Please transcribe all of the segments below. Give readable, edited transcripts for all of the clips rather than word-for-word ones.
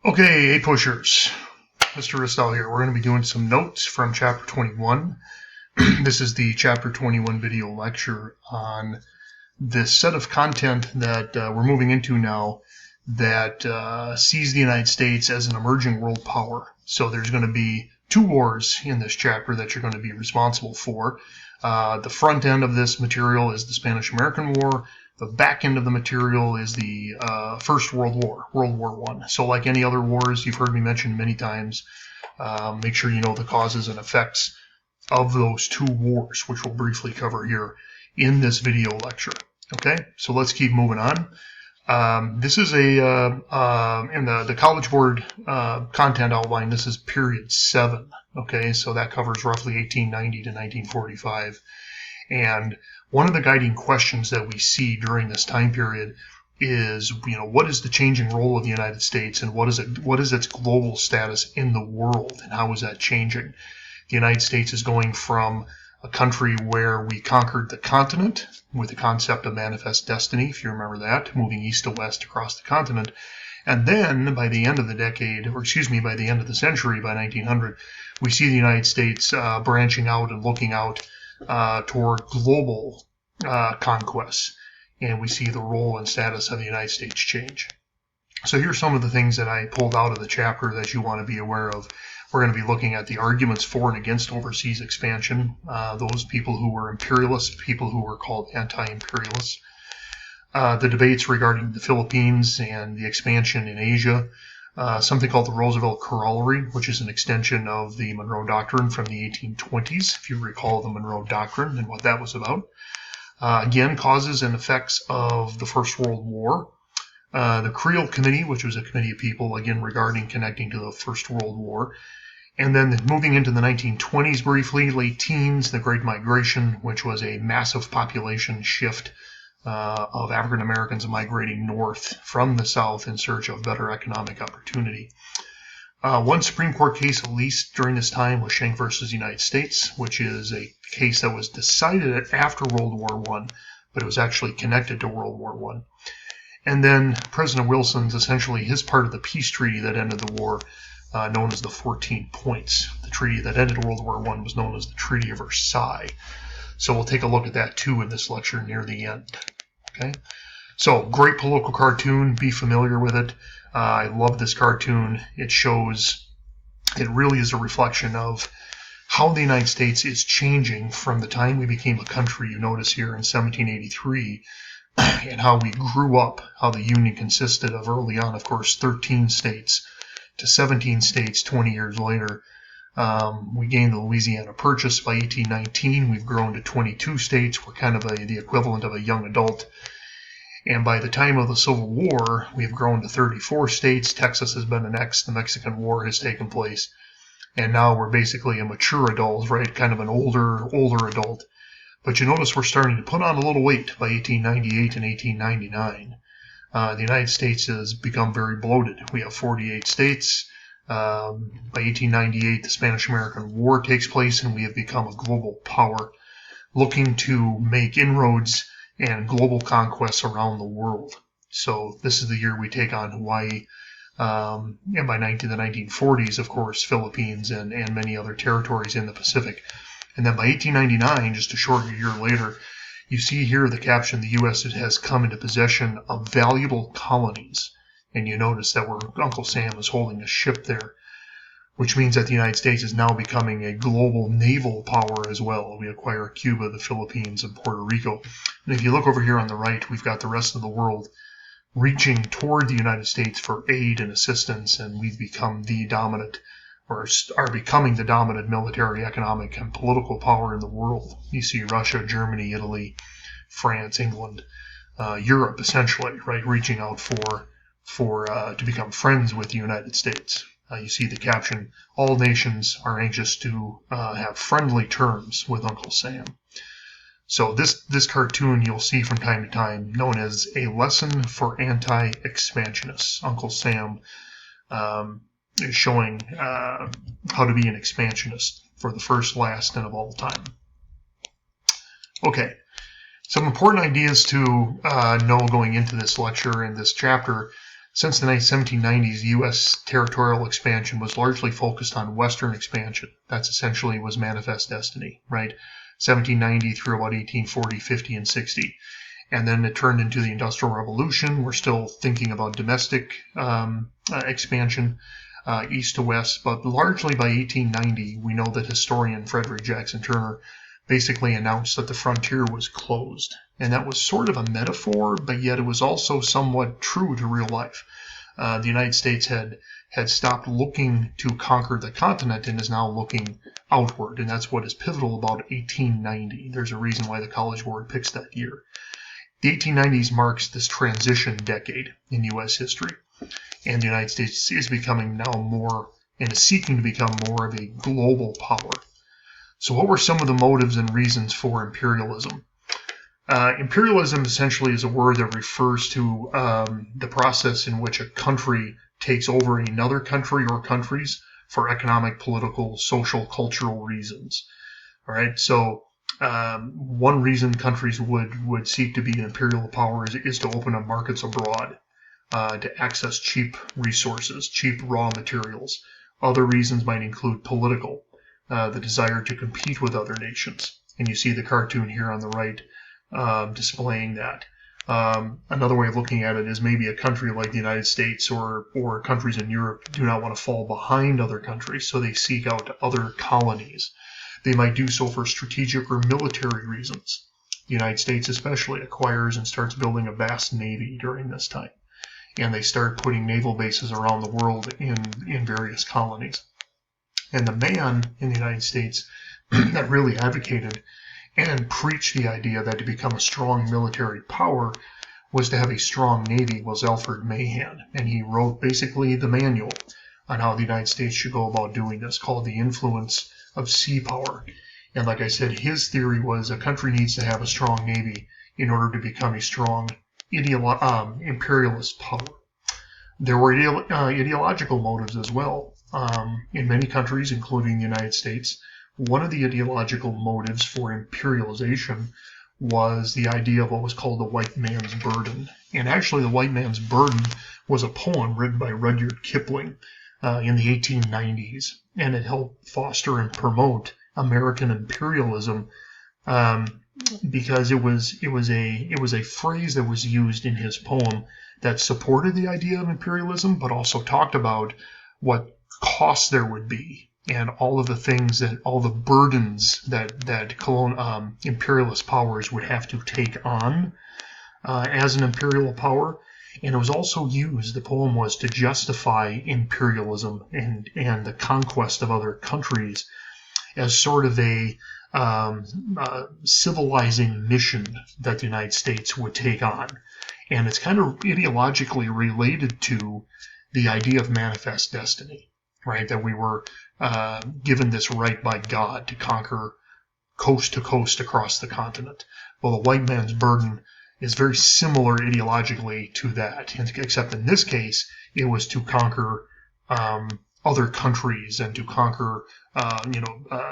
Okay, A-pushers. Mr. Ristau here. We're going to be doing some notes from Chapter 21. This is the Chapter 21 video lecture on this set of content that we're moving into now that sees the United States as an emerging world power. So there's going to be two wars in this chapter that you're going to be responsible for. The front end of this material is the Spanish-American War. The back end of the material is the First World War, World War I. So like any other wars you've heard me mention many times, make sure you know the causes and effects of those two wars, which we'll briefly cover here in this video lecture. Okay, so let's keep moving on. This is in the College Board content outline, this is period 7. Okay, so that covers roughly 1890 to 1945. And one of the guiding questions that we see during this time period is, what is the changing role of the United States, and what is its global status in the world, and how is that changing? The United States is going from a country where we conquered the continent with the concept of manifest destiny, if you remember that, moving east to west across the continent. And then by the end of the decade, by the end of the century, by 1900, we see the United States branching out and looking out toward global conquests, and we see the role and status of the United States change. So here's some of the things that I pulled out of the chapter that you want to be aware of. We're going to be looking at the arguments for and against overseas expansion, those people who were imperialists, people who were called anti-imperialists, the debates regarding the Philippines and the expansion in Asia, something called the Roosevelt Corollary, which is an extension of the Monroe Doctrine from the 1820s, if you recall the Monroe Doctrine and what that was about. Again, causes and effects of the First World War. The Creel Committee, which was a committee of people, again, regarding connecting to the First World War. And then moving into the 1920s briefly, late teens, the Great Migration, which was a massive population shift of African Americans migrating north from the South in search of better economic opportunity. One Supreme Court case, at least during this time, was Schenck versus United States, which is a case that was decided after World War I, but it was actually connected to World War I. And then President Wilson's, essentially his part of the peace treaty that ended the war, known as the 14 Points. The treaty that ended World War I was known as the Treaty of Versailles. So we'll take a look at that too in this lecture near the end. Okay, so great political cartoon. Be familiar with it. I love this cartoon. It really is a reflection of how the United States is changing from the time we became a country, you notice here in 1783, and how we grew up, how the Union consisted of early on, of course, 13 states to 17 states 20 years later. We gained the Louisiana Purchase by 1819. We've grown to 22 states. We're kind of the equivalent of a young adult. And by the time of the Civil War, we have grown to 34 states. Texas has been annexed. The Mexican War has taken place. And now we're basically a mature adult, right? Kind of an older adult. But you notice we're starting to put on a little weight by 1898 and 1899. The United States has become very bloated. We have 48 states. By 1898, the Spanish-American War takes place, and we have become a global power looking to make inroads and global conquests around the world. So this is the year we take on Hawaii, and by the 1940s, of course, Philippines and many other territories in the Pacific. And then by 1899, just a short year later, you see here the caption, the U.S. has come into possession of valuable colonies. And you notice that Uncle Sam is holding a ship there, which means that the United States is now becoming a global naval power as well. We acquire Cuba, the Philippines, and Puerto Rico. And if you look over here on the right, we've got the rest of the world reaching toward the United States for aid and assistance, and we've become the dominant, or are becoming the dominant military, economic, and political power in the world. You see Russia, Germany, Italy, France, England, Europe, essentially, right, reaching out to become friends with the United States. You see the caption, all nations are anxious to have friendly terms with Uncle Sam. So this cartoon you'll see from time to time, known as a lesson for anti-expansionists. Uncle Sam is showing how to be an expansionist for the first, last, and of all time. Okay, some important ideas to know going into this lecture and this chapter. Since the 1790s, U.S. territorial expansion was largely focused on Western expansion. That's essentially was manifest destiny, right? 1790 through about 1840, 50, and 60. And then it turned into the Industrial Revolution. We're still thinking about domestic expansion, east to west, but largely by 1890, we know that historian Frederick Jackson Turner basically announced that the frontier was closed. And that was sort of a metaphor, but yet it was also somewhat true to real life. The United States had stopped looking to conquer the continent and is now looking outward, and that's what is pivotal about 1890. There's a reason why the College Board picks that year. The 1890s marks this transition decade in U.S. history, and the United States is becoming now more and is seeking to become more of a global power. So what were some of the motives and reasons for imperialism? Imperialism essentially is a word that refers to the process in which a country takes over another country or countries for economic, political, social, cultural reasons. All right, so one reason countries would seek to be an imperial power is to open up markets abroad, to access cheap resources, cheap raw materials. Other reasons might include political, the desire to compete with other nations. And you see the cartoon here on the right displaying that. Another way of looking at it is maybe a country like the United States or countries in Europe do not want to fall behind other countries, so they seek out other colonies. They might do so for strategic or military reasons. The United States especially acquires and starts building a vast navy during this time. And they start putting naval bases around the world in various colonies. And the man in the United States that really advocated and preached the idea that to become a strong military power was to have a strong navy was Alfred Mahan. And he wrote basically the manual on how the United States should go about doing this, called The Influence of Sea Power. And like I said, his theory was a country needs to have a strong navy in order to become a strong imperialist power. There were ideological motives as well. In many countries, including the United States, one of the ideological motives for imperialization was the idea of what was called the white man's burden. And actually, the white man's burden was a poem written by Rudyard Kipling in the 1890s, and it helped foster and promote American imperialism because it was a phrase that was used in his poem that supported the idea of imperialism, but also talked about what costs there would be and all of the things that all the burdens that imperialist powers would have to take on as an imperial power. And it was also used, the poem was to justify imperialism and the conquest of other countries as sort of a civilizing mission that the United States would take on. And it's kind of ideologically related to the idea of manifest destiny, right? That we were given this right by God to conquer coast to coast across the continent. Well, the white man's burden is very similar ideologically to that, except in this case, it was to conquer other countries and to conquer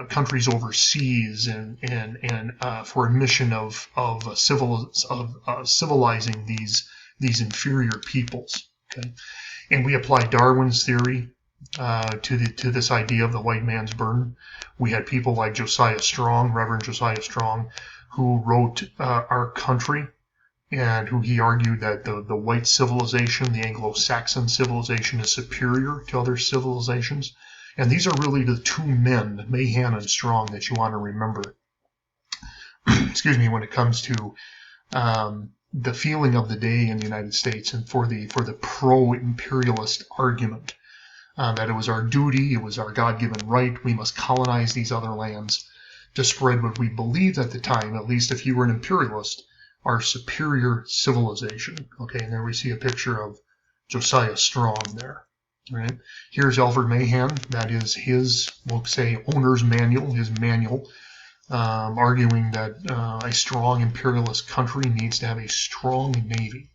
countries overseas and for a mission of civilizing these inferior peoples. Okay, and we apply Darwin's theory to this idea of the white man's burden. We had people like Josiah Strong, Reverend Josiah Strong, who wrote Our Country, and who he argued that the white civilization, the Anglo-Saxon civilization, is superior to other civilizations. And these are really the two men, Mahan and Strong, that you want to remember. Excuse me, when it comes to the feeling of the day in the United States and for the pro-imperialist argument. That it was our duty, it was our God-given right, we must colonize these other lands to spread what we believed at the time, at least if you were an imperialist, our superior civilization. Okay, and there we see a picture of Josiah Strong there. Right? Here's Alfred Mahan, that is his, we'll say, owner's manual, his manual, arguing that a strong imperialist country needs to have a strong navy.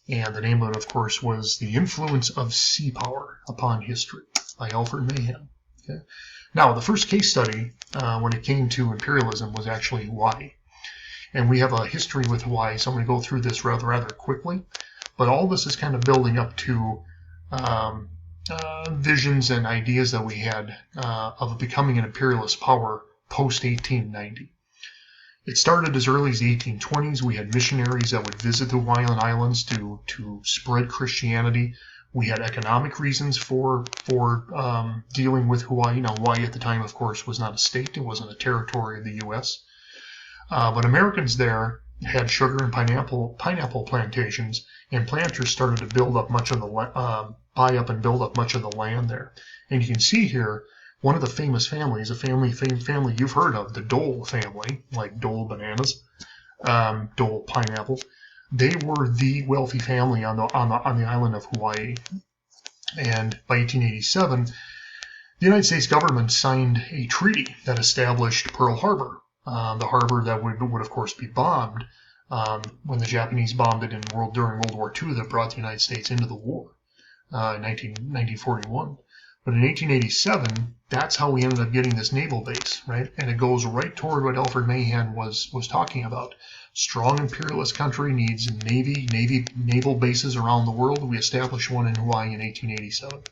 And the name of it, of course, was The Influence of Sea Power Upon History by Alfred Mahan. Okay? Now, the first case study when it came to imperialism was actually Hawaii. And we have a history with Hawaii, so I'm going to go through this rather quickly. But all this is kind of building up to visions and ideas that we had of becoming an imperialist power post-1890. It started as early as the 1820s. We had missionaries that would visit the Hawaiian Islands to spread Christianity. We had economic reasons for dealing with Hawaii. Now, Hawaii at the time, of course, was not a state. It wasn't a territory of the U.S. But Americans there had sugar and pineapple plantations, and planters started to build up much of the buy up and build up much of the land there. And you can see here one of the famous families, a family you've heard of, the Dole family, like Dole bananas, Dole pineapple. They were the wealthy family on the island of Hawaii. And by 1887, the United States government signed a treaty that established Pearl Harbor, the harbor that would of course be bombed when the Japanese bombed it during World War II, that brought the United States into the war in 1941. But in 1887, that's how we ended up getting this naval base, right? And it goes right toward what Alfred Mahan was talking about. Strong imperialist country needs naval bases around the world. We established one in Hawaii in 1887.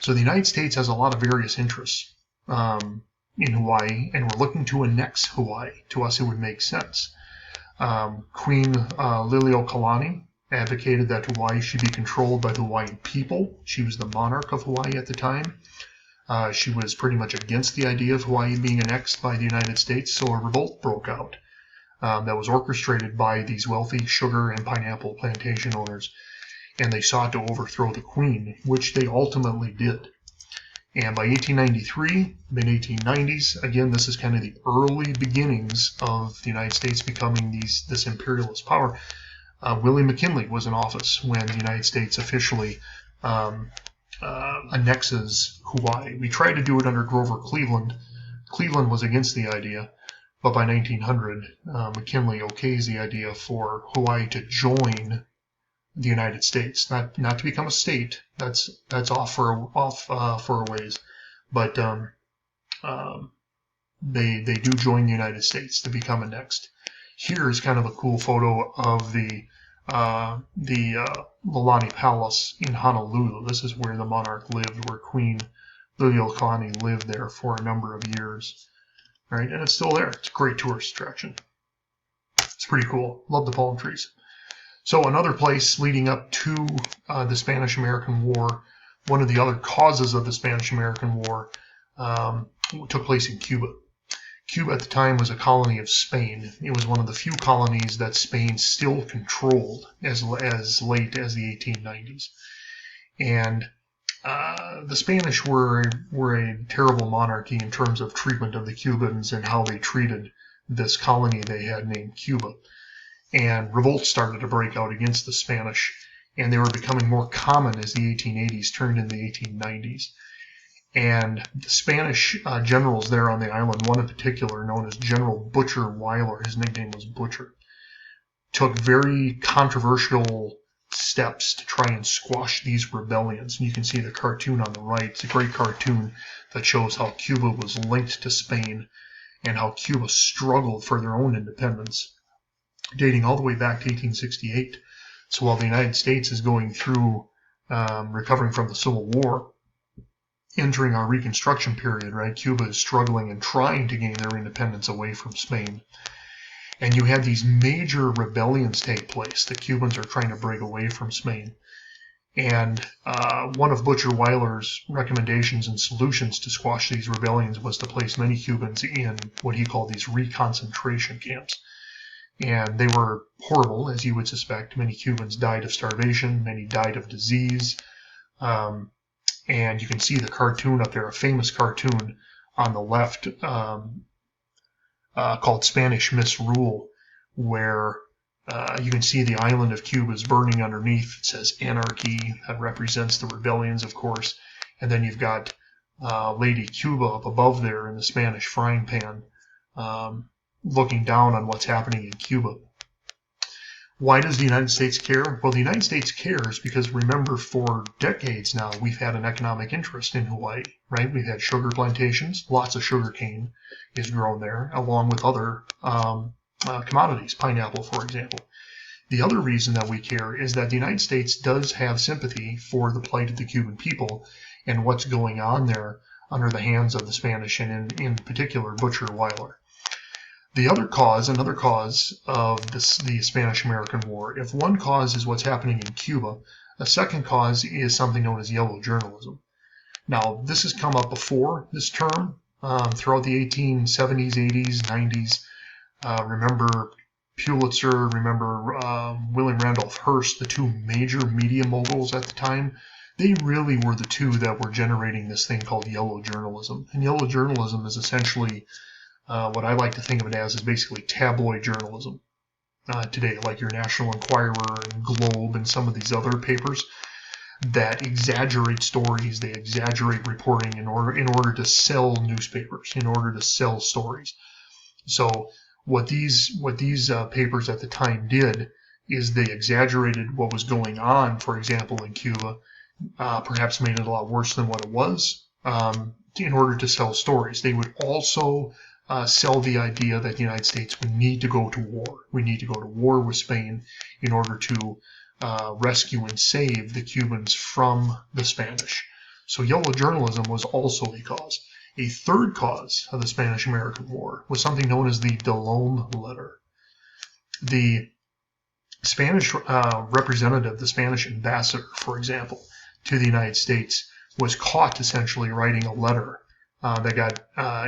So the United States has a lot of various interests in Hawaii, and we're looking to annex Hawaii. To us, it would make sense. Queen Liliuokalani advocated that Hawaii should be controlled by the Hawaiian people. She was the monarch of Hawaii at the time. She was pretty much against the idea of Hawaii being annexed by the United States, so a revolt broke out that was orchestrated by these wealthy sugar and pineapple plantation owners, and they sought to overthrow the queen, which they ultimately did. And by 1893, mid-1890s, again, this is kind of the early beginnings of the United States becoming this imperialist power. William McKinley was in office when the United States officially annexes Hawaii. We tried to do it under Grover Cleveland. Cleveland was against the idea, but by 1900, McKinley okays the idea for Hawaii to join the United States, not to become a state. That's off for a ways, but they do join the United States to become annexed. Here is kind of a cool photo of the Lalani Palace in Honolulu. This is where the monarch lived, where Queen Liliuokalani lived there for a number of years. Right, and it's still there. It's a great tourist attraction. It's pretty cool. Love the palm trees. So another place leading up to the Spanish-American War, one of the other causes of the Spanish-American War took place in Cuba. Cuba at the time was a colony of Spain. It was one of the few colonies that Spain still controlled as late as the 1890s. And the Spanish were a terrible monarchy in terms of treatment of the Cubans and how they treated this colony they had named Cuba. And revolts started to break out against the Spanish, and they were becoming more common as the 1880s turned into the 1890s. And the Spanish generals there on the island, one in particular known as General Butcher Weyler, his nickname was Butcher, took very controversial steps to try and squash these rebellions. And you can see the cartoon on the right. It's a great cartoon that shows how Cuba was linked to Spain and how Cuba struggled for their own independence, dating all the way back to 1868. So while the United States is going through recovering from the Civil War, entering our Reconstruction period, right, Cuba is struggling and trying to gain their independence away from Spain. And you had these major rebellions take place. The Cubans are trying to break away from Spain. And one of Butcher Weyler's recommendations and solutions to squash these rebellions was to place many Cubans in what he called these reconcentration camps. And they were horrible, as you would suspect. Many Cubans died of starvation. Many died of disease. And you can see the cartoon up there, a famous cartoon on the left called Spanish Misrule, where you can see the island of Cuba is burning underneath. It says anarchy. That represents the rebellions, of course. And then you've got Lady Cuba up above there in the Spanish frying pan, looking down on what's happening in Cuba. Why does the United States care? Well, the United States cares because, remember, for decades now, we've had an economic interest in Hawaii, right? We've had sugar plantations. Lots of sugar cane is grown there, along with other commodities, pineapple, for example. The other reason that we care is that the United States does have sympathy for the plight of the Cuban people and what's going on there under the hands of the Spanish, and in particular Butcher Weiler. Another cause of the Spanish-American War, if one cause is what's happening in Cuba, a second cause is something known as yellow journalism. Now, this has come up before this term throughout the 1870s, 80s, 90s. Remember Pulitzer, remember William Randolph Hearst, the two major media moguls at the time. They really were the two that were generating this thing called yellow journalism. And yellow journalism is essentially what I like to think of it as is basically tabloid journalism today, like your National Enquirer and Globe and some of these other papers that exaggerate stories, they exaggerate reporting in order to sell newspapers, in order to sell stories. So what these papers at the time did is they exaggerated what was going on, for example, in Cuba, perhaps made it a lot worse than what it was, in order to sell stories. They would also sell the idea that the United States would need to go to war. We need to go to war with Spain in order to rescue and save the Cubans from the Spanish. So yellow journalism was also a cause. A third cause of the Spanish-American War was something known as the Delome letter. The Spanish representative, the Spanish ambassador, for example, to the United States was caught essentially writing a letter that got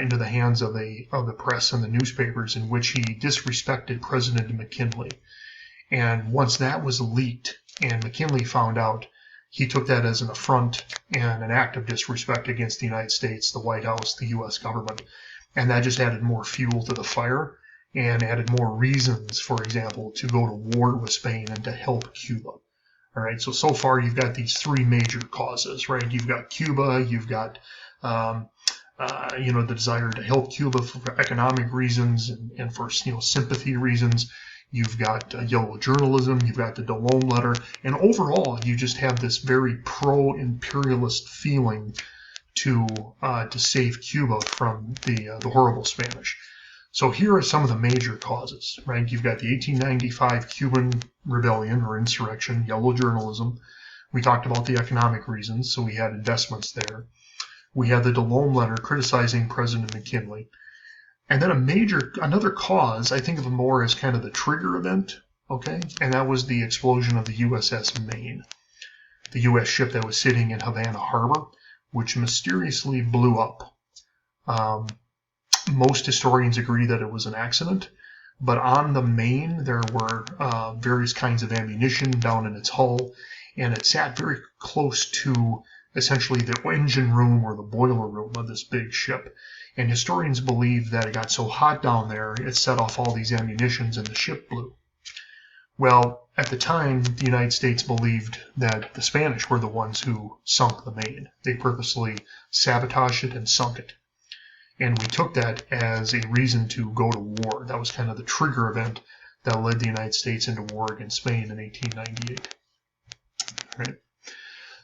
into the hands of the press and the newspapers in which he disrespected President McKinley. And once that was leaked and McKinley found out, he took that as an affront and an act of disrespect against the United States, the White House, the U.S. government. And that just added more fuel to the fire and added more reasons, for example, to go to war with Spain and to help Cuba. All right, so far you've got these three major causes, right? You've got Cuba, you've got the desire to help Cuba for economic reasons and for sympathy reasons. You've got yellow journalism, you've got the Delome letter, and overall you just have this very pro-imperialist feeling to save Cuba from the horrible Spanish. So here are some of the major causes, right? You've got the 1895 Cuban rebellion or insurrection, yellow journalism. We talked about the economic reasons, so we had investments there. We had the Delome letter criticizing President McKinley. And then another cause, I think of it more as kind of the trigger event, okay? And that was the explosion of the USS Maine, the U.S. ship that was sitting in Havana Harbor, which mysteriously blew up. Most historians agree that it was an accident, but on the Maine there were various kinds of ammunition down in its hull, and it sat very close to essentially the engine room or the boiler room of this big ship. And historians believe that it got so hot down there, it set off all these ammunitions and the ship blew. Well, at the time, the United States believed that the Spanish were the ones who sunk the Maine. They purposely sabotaged it and sunk it. And we took that as a reason to go to war. That was kind of the trigger event that led the United States into war against Spain in 1898. Right?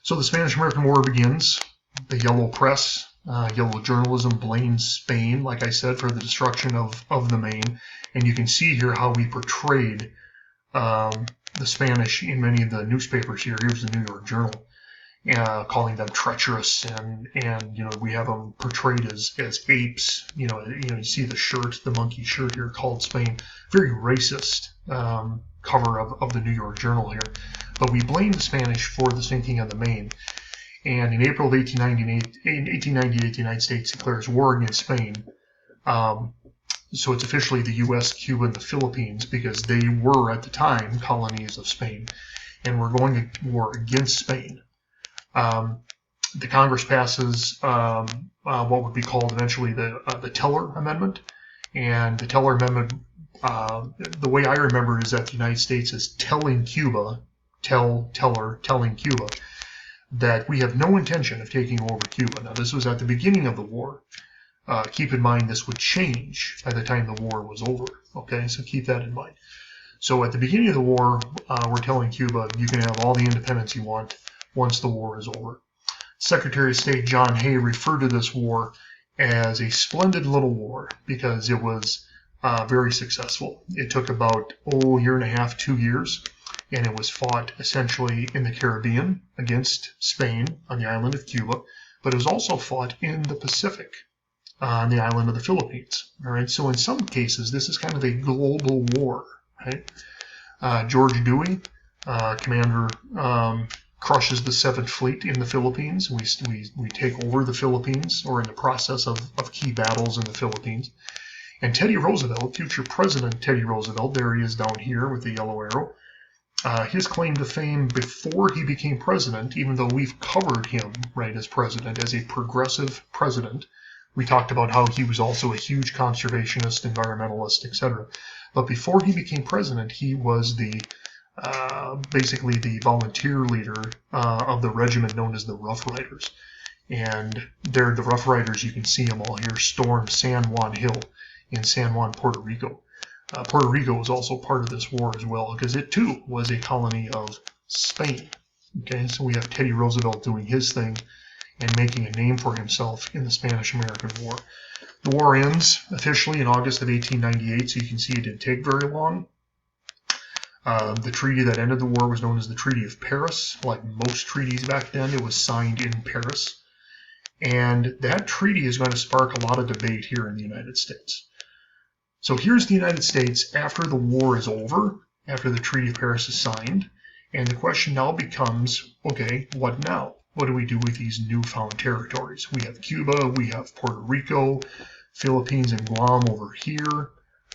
So the Spanish-American War begins. The yellow press, yellow journalism blames Spain, like I said, for the destruction of the Maine. And you can see here how we portrayed the Spanish in many of the newspapers here. Here's the New York Journal, calling them treacherous, and we have them portrayed as apes. You see the shirt, the monkey shirt here called Spain. Very racist cover of the New York Journal here. But we blame the Spanish for the sinking of the Maine. And in April of 1898, the United States declares war against Spain. So it's officially the U.S., Cuba, and the Philippines, because they were, at the time, colonies of Spain. And we're going to war against Spain. The Congress passes what would be called eventually the Teller Amendment. And the Teller Amendment, the way I remember it is that the United States is telling Cuba, telling Cuba, that we have no intention of taking over Cuba. Now, this was at the beginning of the war. Keep in mind this would change by the time the war was over. Okay, so keep that in mind. So at the beginning of the war, we're telling Cuba, you can have all the independence you want once the war is over. Secretary of State John Hay referred to this war as a splendid little war because it was very successful. It took about, a year and a half, 2 years, and it was fought essentially in the Caribbean against Spain on the island of Cuba, but it was also fought in the Pacific on the island of the Philippines. All right, so in some cases, this is kind of a global war, right? George Dewey, commander, crushes the 7th Fleet in the Philippines. We take over the Philippines, or in the process of key battles in the Philippines. And Teddy Roosevelt, future President Teddy Roosevelt, there he is down here with the yellow arrow, his claim to fame before he became president, even though we've covered him, right, as president, as a progressive president. We talked about how he was also a huge conservationist, environmentalist, etc. But before he became president, he was basically the volunteer leader of the regiment known as the Rough Riders. And the Rough Riders, you can see them all here, stormed San Juan Hill in San Juan, Puerto Rico. Puerto Rico was also part of this war as well, because it too was a colony of Spain. Okay, so we have Teddy Roosevelt doing his thing and making a name for himself in the Spanish-American War. The war ends officially in August of 1898, so you can see it didn't take very long. The treaty that ended the war was known as the Treaty of Paris. Like most treaties back then, it was signed in Paris. And that treaty is going to spark a lot of debate here in the United States. So here's the United States after the war is over, after the Treaty of Paris is signed, and the question now becomes, okay, what now? What do we do with these newfound territories? We have Cuba, we have Puerto Rico, Philippines and Guam over here,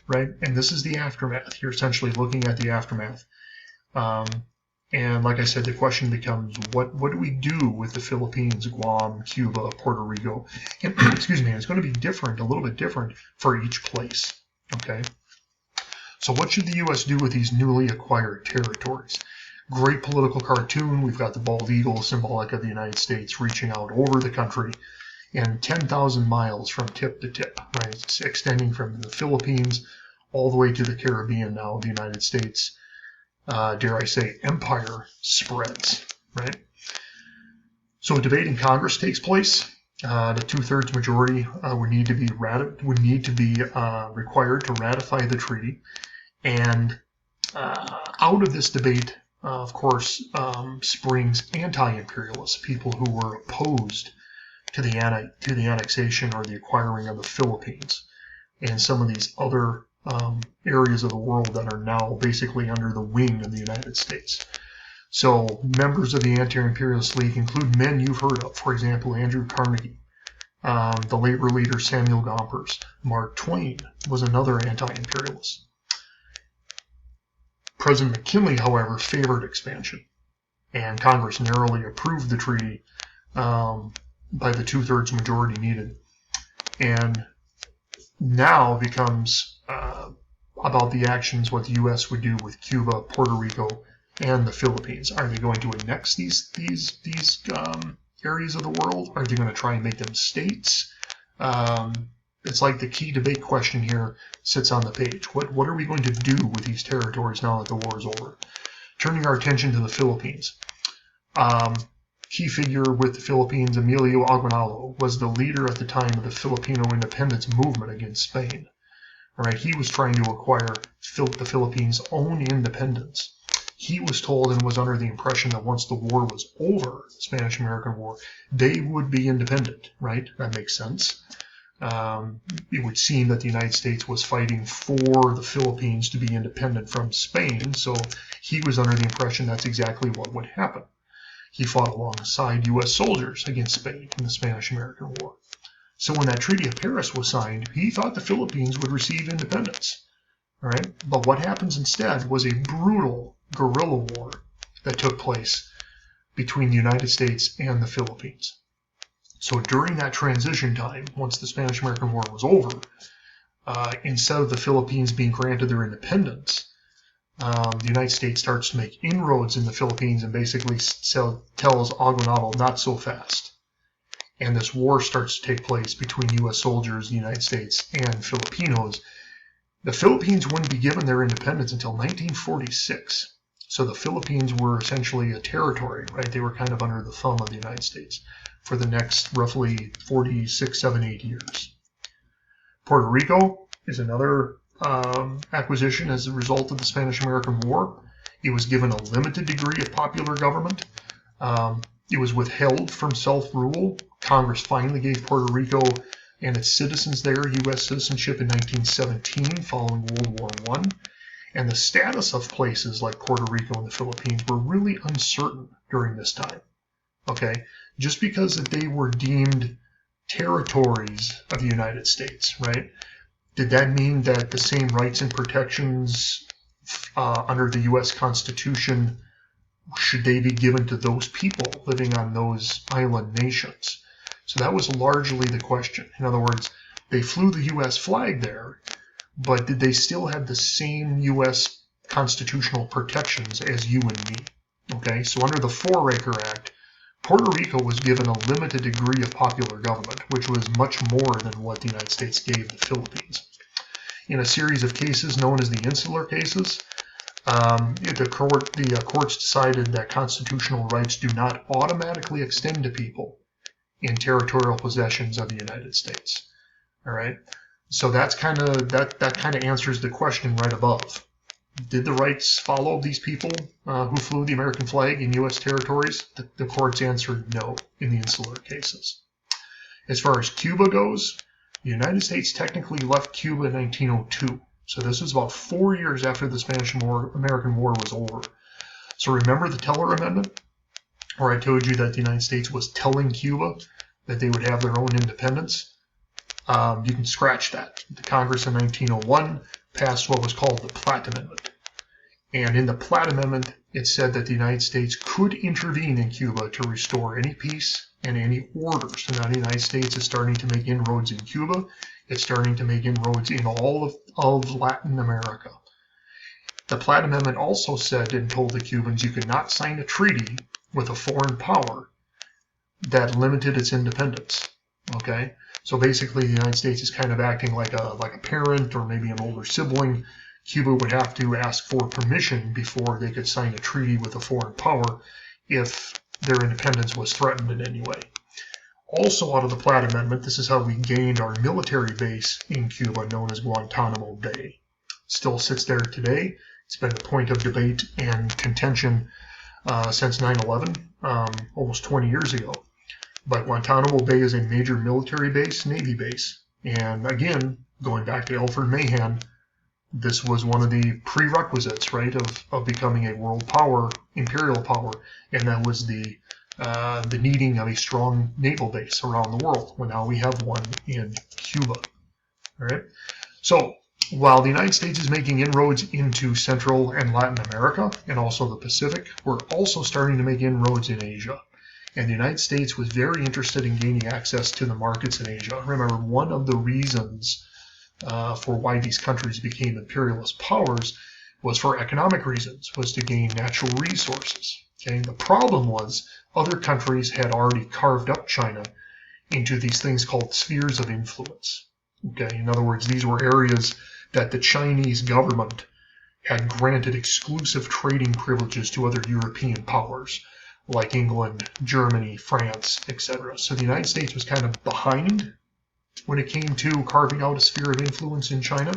right? And this is the aftermath. You're essentially looking at the aftermath. And like I said, the question becomes, what do we do with the Philippines, Guam, Cuba, Puerto Rico? And, excuse me, it's going to be different, a little bit different for each place, okay? So what should the U.S. do with these newly acquired territories? Great political cartoon. We've got the bald eagle, symbolic of the United States, reaching out over the country and 10,000 miles from tip to tip, right? It's extending from the Philippines all the way to the Caribbean now. The United States, dare I say, empire spreads, right? So a debate in Congress takes place. The 2/3 majority would need to be required to ratify the treaty, and out of this debate, of course, springs anti-imperialists, people who were opposed to the annexation or the acquiring of the Philippines and some of these other areas of the world that are now basically under the wing of the United States. So members of the Anti-Imperialist League include men you've heard of, for example, Andrew Carnegie, the labor leader Samuel Gompers. Mark Twain was another anti-imperialist. President McKinley, however, favored expansion, and Congress narrowly approved the treaty by the 2/3 majority needed. And now becomes about the actions, what the U.S. would do with Cuba, Puerto Rico, and the Philippines. Are they going to annex these areas of the world? Are they going to try and make them states? It's like the key debate question here sits on the page. What are we going to do with these territories now that the war is over? Turning our attention to the Philippines. Key figure with the Philippines, Emilio Aguinaldo, was the leader at the time of the Filipino independence movement against Spain. All right, he was trying to acquire the Philippines' own independence. He was told and was under the impression that once the war was over, the Spanish-American War, they would be independent, right? That makes sense. It would seem that the United States was fighting for the Philippines to be independent from Spain, so he was under the impression that's exactly what would happen. He fought alongside U.S. soldiers against Spain in the Spanish-American War. So when that Treaty of Paris was signed, he thought the Philippines would receive independence. All right? But what happens instead was a brutal guerrilla war that took place between the United States and the Philippines. So during that transition time, once the Spanish-American War was over, instead of the Philippines being granted their independence, the United States starts to make inroads in the Philippines and basically tells Aguinaldo, not so fast. And this war starts to take place between U.S. soldiers, the United States, and Filipinos. The Philippines wouldn't be given their independence until 1946. So the Philippines were essentially a territory, right? They were kind of under the thumb of the United States for the next roughly 46, 7, 8 years. Puerto Rico is another acquisition as a result of the Spanish-American War. It was given a limited degree of popular government. It was withheld from self-rule. Congress finally gave Puerto Rico and its citizens there U.S. citizenship in 1917 following World War I. And the status of places like Puerto Rico and the Philippines were really uncertain during this time. Okay, just because that they were deemed territories of the United States, right? Did that mean that the same rights and protections under the U.S. Constitution, should they be given to those people living on those island nations? So that was largely the question. In other words, they flew the U.S. flag there, but did they still have the same U.S. constitutional protections as you and me? Okay, so under the Four-Acre Act, Puerto Rico was given a limited degree of popular government, which was much more than what the United States gave the Philippines. In a series of cases known as the Insular cases, the courts decided that constitutional rights do not automatically extend to people in territorial possessions of the United States. All right, so that's that kind of answers the question right above. Did the rights follow these people who flew the American flag in U.S. territories? The courts answered no in the Insular cases. As far as Cuba goes, the United States technically left Cuba in 1902. So this was about 4 years after the Spanish-American War was over. So remember the Teller Amendment, where I told you that the United States was telling Cuba that they would have their own independence? You can scratch that. The Congress in 1901 passed what was called the Platt Amendment. And in the Platt Amendment, it said that the United States could intervene in Cuba to restore any peace and any order. So now the United States is starting to make inroads in Cuba. It's starting to make inroads in all of Latin America. The Platt Amendment also said and told the Cubans you could not sign a treaty with a foreign power that limited its independence. Okay? So basically, the United States is kind of acting like a parent or maybe an older sibling. Cuba would have to ask for permission before they could sign a treaty with a foreign power if their independence was threatened in any way. Also out of the Platt Amendment, this is how we gained our military base in Cuba known as Guantanamo Bay. Still sits there today. It's been a point of debate and contention since 9/11, almost 20 years ago. But Guantanamo Bay is a major military base, Navy base. And again, going back to Alfred Mahan, this was one of the prerequisites, right, of becoming a world power, imperial power, and that was the needing of a strong naval base around the world. Well, now we have one in Cuba. All right. So while the United States is making inroads into Central and Latin America and also the Pacific, we're also starting to make inroads in Asia. And the United States was very interested in gaining access to the markets in Asia. Remember, one of the reasons for why these countries became imperialist powers was for economic reasons, was to gain natural resources. Okay? The problem was other countries had already carved up China into these things called spheres of influence. Okay? In other words, these were areas that the Chinese government had granted exclusive trading privileges to other European powers, like England, Germany, France, etc. So the United States was kind of behind when it came to carving out a sphere of influence in China.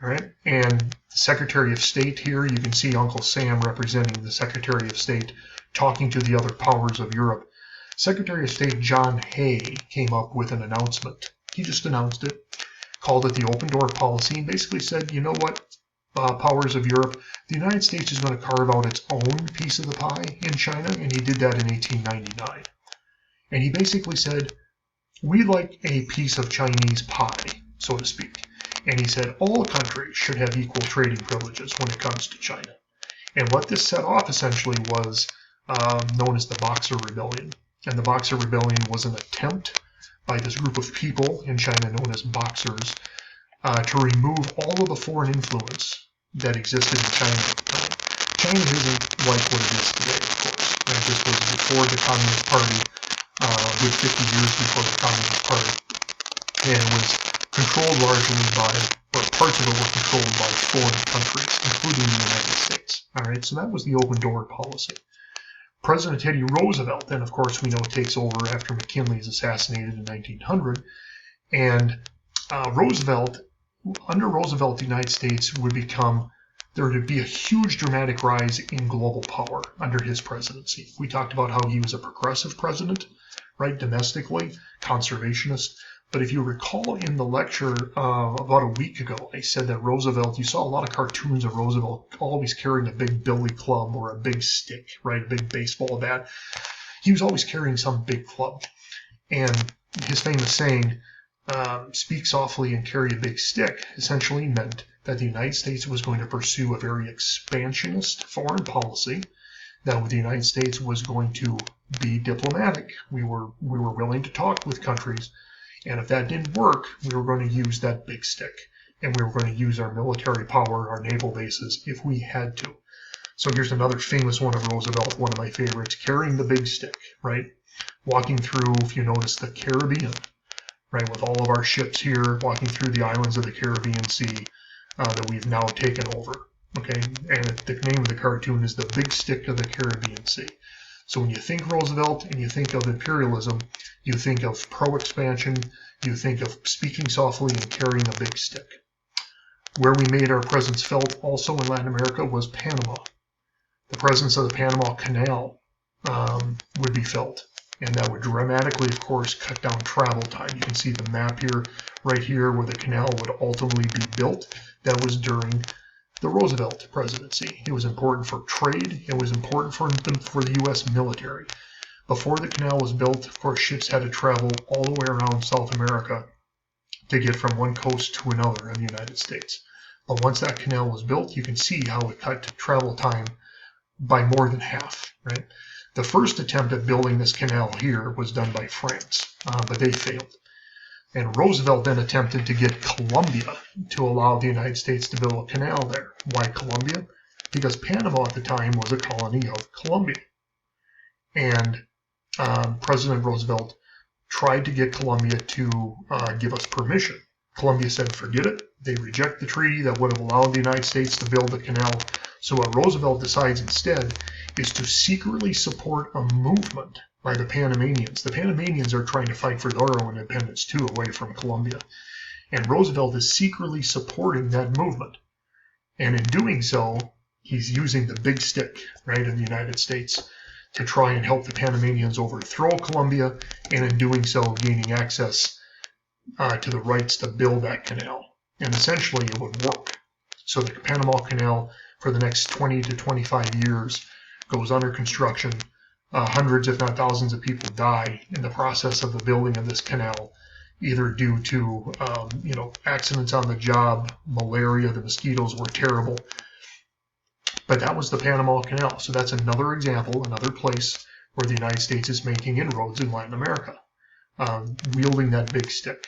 All right, and the Secretary of State here, you can see Uncle Sam representing the Secretary of State talking to the other powers of Europe. Secretary of State John Hay came up with an announcement. He just announced it, called it the open door policy, and basically said, you know what, powers of Europe, the United States is going to carve out its own piece of the pie in China, and he did that in 1899. And he basically said, we'd like a piece of Chinese pie, so to speak. And he said all countries should have equal trading privileges when it comes to China. And what this set off essentially was known as the Boxer Rebellion. And the Boxer Rebellion was an attempt by this group of people in China known as Boxers to remove all of the foreign influence that existed in China at the time. China isn't like what it is today, of course. Right? This was before the Communist Party, good 50 years before the Communist Party. And it was controlled largely by, or parts of it were controlled by foreign countries, including the United States. All right, so that was the open door policy. President Teddy Roosevelt, then of course we know, takes over after McKinley is assassinated in 1900. And Roosevelt under Roosevelt, the United States would become, there would be a huge dramatic rise in global power under his presidency. We talked about how he was a progressive president, right, domestically, conservationist. But if you recall in the lecture about a week ago, I said that Roosevelt, you saw a lot of cartoons of Roosevelt always carrying a big billy club or a big stick, right, a big baseball bat. He was always carrying some big club. And his famous saying, speak softly and carry a big stick, essentially meant that the United States was going to pursue a very expansionist foreign policy, that the United States was going to be diplomatic. We were willing to talk with countries, and if that didn't work, we were going to use that big stick, and we were going to use our military power, our naval bases, if we had to. So here's another famous one of Roosevelt, one of my favorites, carrying the big stick, right? Walking through, if you notice, the Caribbean, right, with all of our ships here, walking through the islands of the Caribbean Sea that we've now taken over, okay? And the name of the cartoon is The Big Stick of the Caribbean Sea. So when you think Roosevelt and you think of imperialism, you think of pro-expansion, you think of speaking softly and carrying a big stick. Where we made our presence felt also in Latin America was Panama. The presence of the Panama Canal would be felt, and that would dramatically, of course, cut down travel time. You can see the map here, right here, where the canal would ultimately be built. That was during the Roosevelt presidency. It was important for trade. It was important for the U.S. military. Before the canal was built, of course, ships had to travel all the way around South America to get from one coast to another in the United States. But once that canal was built, you can see how it cut travel time by more than half, right? The first attempt at building this canal here was done by France, but they failed. And Roosevelt then attempted to get Colombia to allow the United States to build a canal there. Why Colombia? Because Panama at the time was a colony of Colombia. And President Roosevelt tried to get Colombia to give us permission. Colombia said, forget it. They reject the treaty that would have allowed the United States to build the canal. So what Roosevelt decides instead is to secretly support a movement by the Panamanians. The Panamanians are trying to fight for their own independence too, away from Colombia. And Roosevelt is secretly supporting that movement. And in doing so, he's using the big stick, right, in the United States to try and help the Panamanians overthrow Colombia, and in doing so, gaining access to the rights to build that canal. And essentially, it would work. So the Panama Canal, for the next 20 to 25 years, goes under construction. Hundreds, if not thousands, of people die in the process of the building of this canal, either due to accidents on the job, malaria, the mosquitoes were terrible. But that was the Panama Canal. So that's another example, another place where the United States is making inroads in Latin America, wielding that big stick.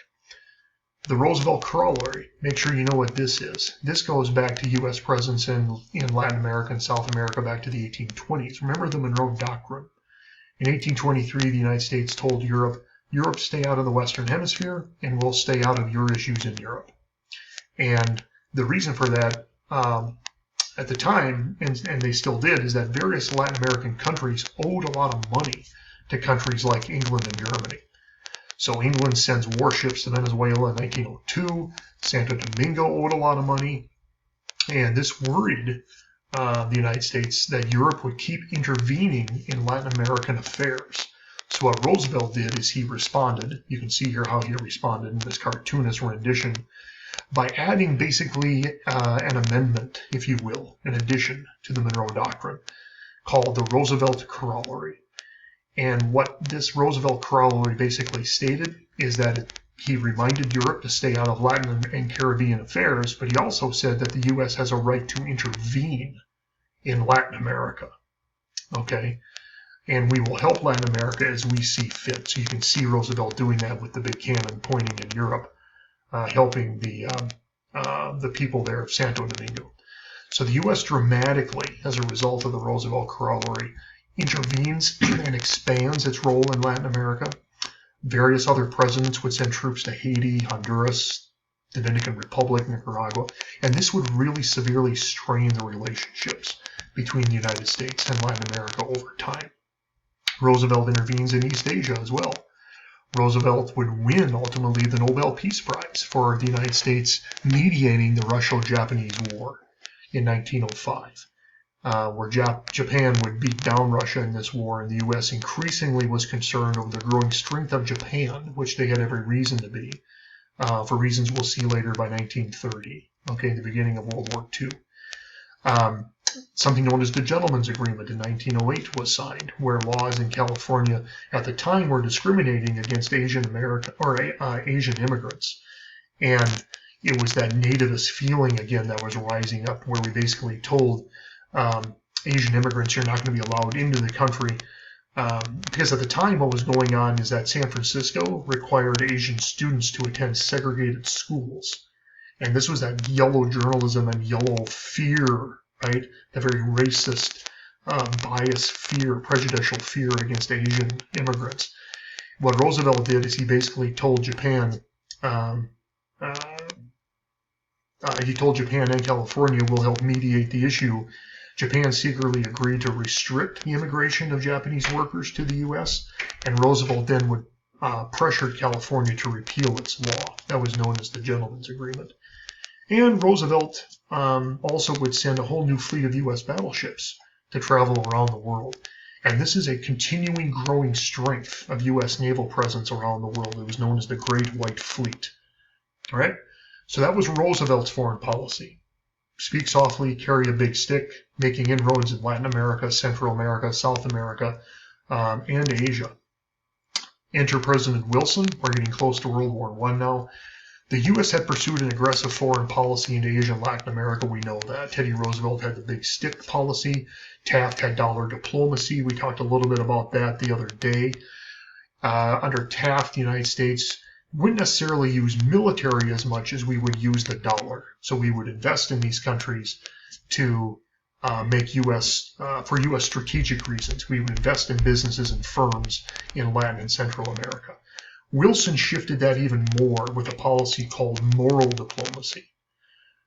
The Roosevelt Corollary, make sure you know what this is. This goes back to U.S. presence in Latin America and South America back to the 1820s. Remember the Monroe Doctrine? In 1823, the United States told Europe, stay out of the Western Hemisphere, and we'll stay out of your issues in Europe. And the reason for that, at the time, and they still did, is that various Latin American countries owed a lot of money to countries like England and Germany. So England sends warships to Venezuela in 1902. Santo Domingo owed a lot of money. And this worried the United States that Europe would keep intervening in Latin American affairs. So what Roosevelt did is he responded. You can see here how he responded in this cartoonist rendition by adding basically an amendment, if you will, an addition to the Monroe Doctrine called the Roosevelt Corollary. And what this Roosevelt Corollary basically stated is that he reminded Europe to stay out of Latin and Caribbean affairs, but he also said that the U.S. has a right to intervene in Latin America. Okay? And we will help Latin America as we see fit. So you can see Roosevelt doing that with the big cannon pointing in Europe, helping the people there of Santo Domingo. So the U.S. dramatically, as a result of the Roosevelt Corollary, intervenes and expands its role in Latin America. Various other presidents would send troops to Haiti, Honduras, Dominican Republic, Nicaragua, and this would really severely strain the relationships between the United States and Latin America over time. Roosevelt intervenes in East Asia as well. Roosevelt would win ultimately the Nobel Peace Prize for the United States mediating the Russo-Japanese War in 1905, where Japan would beat down Russia in this war, and the U.S. increasingly was concerned over the growing strength of Japan, which they had every reason to be, for reasons we'll see later by 1930, okay, the beginning of World War II. Something known as the Gentleman's Agreement in 1908 was signed, where laws in California at the time were discriminating against Asian immigrants. And it was that nativist feeling again that was rising up, where we basically told Asian immigrants you're not going to be allowed into the country. Because at the time what was going on is that San Francisco required Asian students to attend segregated schools. And this was that yellow journalism and yellow fear, right? The very racist, bias fear, prejudicial fear against Asian immigrants. What Roosevelt did is he basically told Japan, and California will help mediate the issue. Japan secretly agreed to restrict the immigration of Japanese workers to the U.S., and Roosevelt then would pressure California to repeal its law. That was known as the Gentleman's Agreement. And Roosevelt also would send a whole new fleet of U.S. battleships to travel around the world. And this is a continuing growing strength of U.S. naval presence around the world. It was known as the Great White Fleet. All right? So that was Roosevelt's foreign policy. Speak softly, carry a big stick, making inroads in Latin America, Central America, South America, and Asia. Enter President Wilson. We're getting close to World War I now. The U.S. had pursued an aggressive foreign policy into Asia and Latin America. We know that. Teddy Roosevelt had the big stick policy. Taft had dollar diplomacy. We talked a little bit about that the other day. Under Taft, the United States wouldn't necessarily use military as much as we would use the dollar. So we would invest in these countries to make for U.S. strategic reasons. We would invest in businesses and firms in Latin and Central America. Wilson shifted that even more with a policy called moral diplomacy.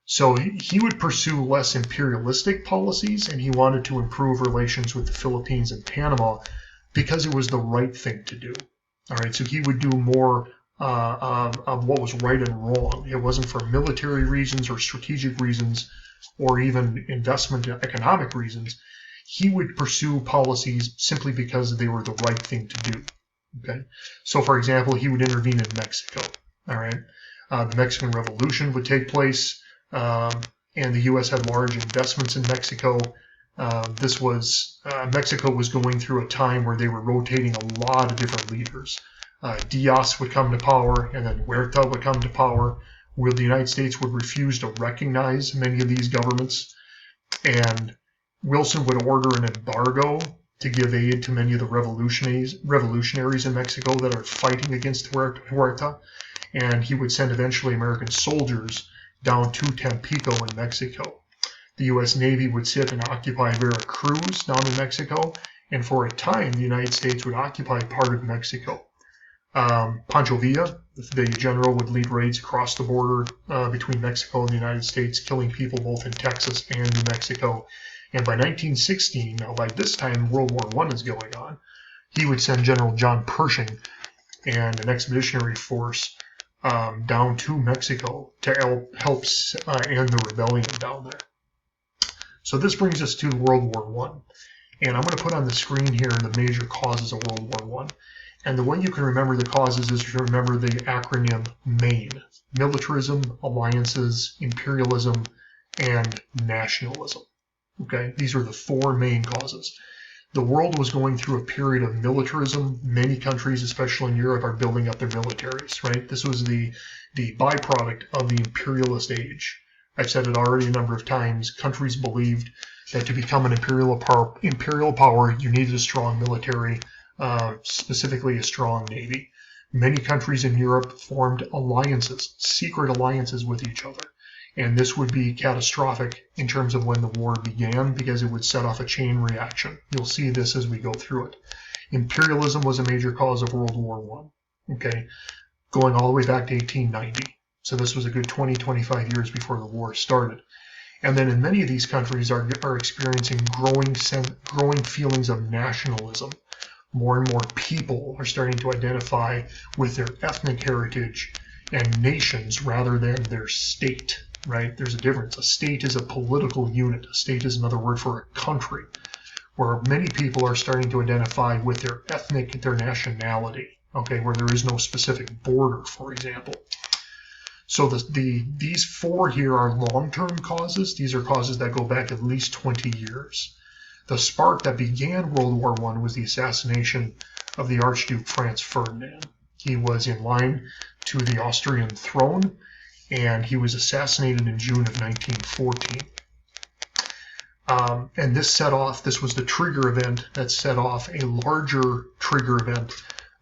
So he would pursue less imperialistic policies, and he wanted to improve relations with the Philippines and Panama because it was the right thing to do. All right, so he would do more of what was right and wrong. It wasn't for military reasons or strategic reasons or even investment economic reasons. He would pursue policies simply because they were the right thing to do. Okay, so for example, he would intervene in Mexico. All right, the Mexican Revolution would take place, and the U.S. had large investments in Mexico. Mexico was going through a time where they were rotating a lot of different leaders. Diaz would come to power, and then Huerta would come to power, where the United States would refuse to recognize many of these governments, and Wilson would order an embargo to give aid to many of the revolutionaries in Mexico that are fighting against Huerta, and he would send eventually American soldiers down to Tampico in Mexico. The U.S. Navy would sit and occupy Veracruz down in Mexico, and for a time the United States would occupy part of Mexico. Pancho Villa, the general, would lead raids across the border between Mexico and the United States, killing people both in Texas and New Mexico. And by 1916, now by this time World War I is going on, he would send General John Pershing and an expeditionary force down to Mexico to help end the rebellion down there. So this brings us to World War I. And I'm going to put on the screen here the major causes of World War I. And the way you can remember the causes is to remember the acronym MAIN: militarism, alliances, imperialism, and nationalism. Okay, these are the four main causes. The world was going through a period of militarism. Many countries, especially in Europe, are building up their militaries, right? This was the byproduct of the imperialist age. I've said it already a number of times. Countries believed that to become an imperial power, you needed a strong military, specifically a strong navy. Many countries in Europe formed alliances, secret alliances with each other. And this would be catastrophic in terms of when the war began, because it would set off a chain reaction. You'll see this as we go through it. Imperialism was a major cause of World War I, okay, going all the way back to 1890. So this was a good 20-25 years before the war started. And then in many of these countries are experiencing growing feelings of nationalism. more and more people are starting to identify with their ethnic heritage and nations rather than their state, right? There's a difference. A state is a political unit. A state is another word for a country, where many people are starting to identify with their their nationality, okay, where there is no specific border, for example. So these four here are long-term causes. These are causes that go back at least 20 years. The spark that began World War I was the assassination of the Archduke Franz Ferdinand. He was in line to the Austrian throne, and he was assassinated in June of 1914. And this was the trigger event that set off a larger trigger event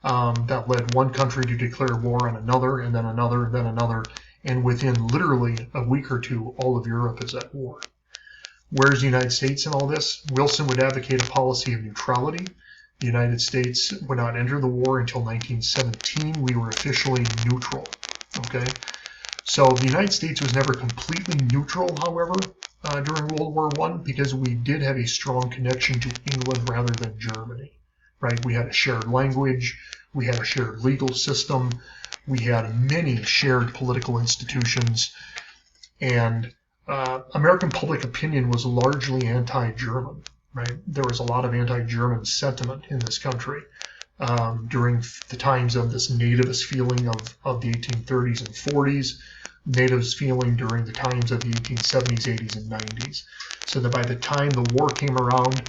that led one country to declare war on another, and then another, and then another. And within literally a week or two, all of Europe is at war. Where's the United States in all this? Wilson would advocate a policy of neutrality. The United States would not enter the war until 1917. We were officially neutral. Okay? So the United States was never completely neutral, however, during World War I, because we did have a strong connection to England rather than Germany. Right? We had a shared language. We had a shared legal system. We had many shared political institutions. And American public opinion was largely anti-German, right? There was a lot of anti-German sentiment in this country during the times of this nativist feeling of the 1830s and 40s, nativist feeling during the times of the 1870s, 80s, and 90s. So that by the time the war came around,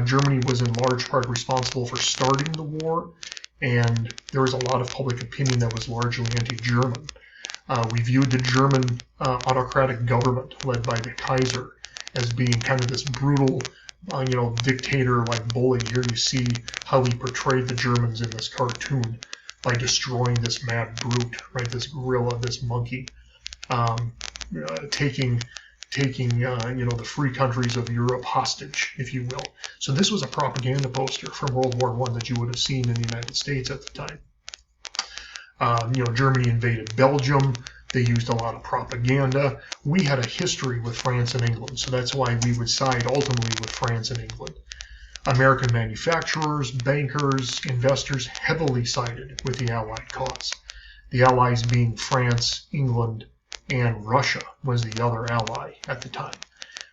Germany was in large part responsible for starting the war, and there was a lot of public opinion that was largely anti-German. We viewed the German autocratic government led by the Kaiser as being kind of this brutal, dictator-like bully. Here you see how he portrayed the Germans in this cartoon by destroying this mad brute, right? This gorilla, this monkey, taking the free countries of Europe hostage, if you will. So this was a propaganda poster from World War I that you would have seen in the United States at the time. Germany invaded Belgium. They used a lot of propaganda. We had a history with France and England, so that's why we would side ultimately with France and England. American manufacturers, bankers, investors heavily sided with the Allied cause. The Allies being France, England, and Russia was the other ally at the time.